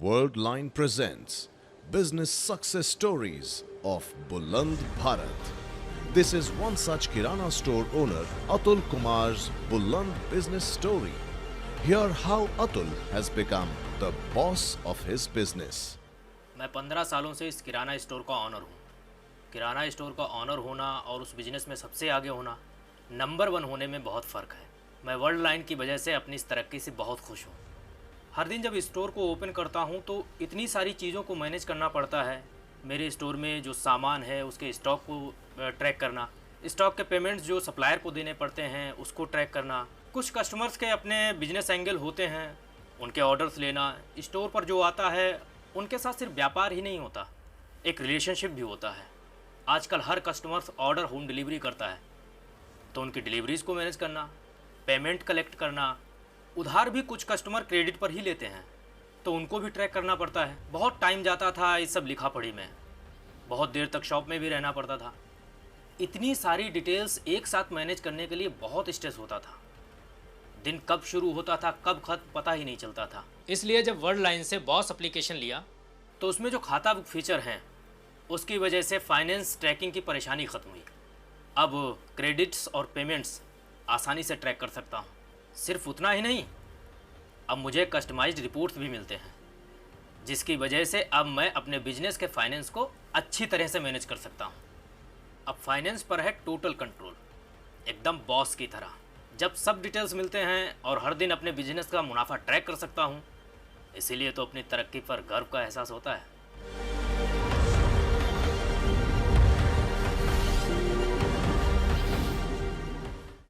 Worldline presents Business Success Stories of Buland Bharat. This is one such Kirana store owner, Atul Kumar's Buland business story. Hear how Atul has become the boss of his business. मैं 15 सालों से इस किराना store का honour हूँ। किराना store का honour होना और उस बिज़नेस में सबसे आगे होना, नंबर 1 होने में बहुत फ़र्क है। मैं वर्ल्ड लाइन की वजह से अपनी इस तरक्की से बहुत खुश हूँ। हर दिन जब स्टोर को ओपन करता हूँ तो इतनी सारी चीज़ों को मैनेज करना पड़ता है। मेरे स्टोर में जो सामान है उसके स्टॉक को ट्रैक करना, स्टॉक के पेमेंट्स जो सप्लायर को देने पड़ते हैं उसको ट्रैक करना, कुछ कस्टमर्स के अपने बिजनेस एंगल होते हैं उनके ऑर्डर्स लेना, स्टोर पर जो आता है उनके साथ सिर्फ व्यापार ही नहीं होता, एक रिलेशनशिप भी होता है। आजकल हर कस्टमर्स ऑर्डर होम डिलीवरी करता है तो उनकी डिलीवरीज़ को मैनेज करना, पेमेंट कलेक्ट करना, उधार भी कुछ कस्टमर क्रेडिट पर ही लेते हैं तो उनको भी ट्रैक करना पड़ता है। बहुत टाइम जाता था इस सब लिखा पढ़ी में, बहुत देर तक शॉप में भी रहना पड़ता था। इतनी सारी डिटेल्स एक साथ मैनेज करने के लिए बहुत स्ट्रेस होता था। दिन कब शुरू होता था कब खत्म पता ही नहीं चलता था। इसलिए जब वर्ल्ड लाइन से बॉस एप्लीकेशन लिया तो उसमें जो खाता बुक फीचर हैं उसकी वजह से फाइनेंस ट्रैकिंग की परेशानी ख़त्म हुई। अब क्रेडिट्स और पेमेंट्स आसानी से ट्रैक कर सकता हूँ। सिर्फ उतना ही नहीं, अब मुझे कस्टमाइज्ड रिपोर्ट्स भी मिलते हैं जिसकी वजह से अब मैं अपने बिजनेस के फाइनेंस को अच्छी तरह से मैनेज कर सकता हूँ। अब फाइनेंस पर है टोटल कंट्रोल, एकदम बॉस की तरह। जब सब डिटेल्स मिलते हैं और हर दिन अपने बिजनेस का मुनाफा ट्रैक कर सकता हूँ, इसीलिए तो अपनी तरक्की पर गर्व का एहसास होता है।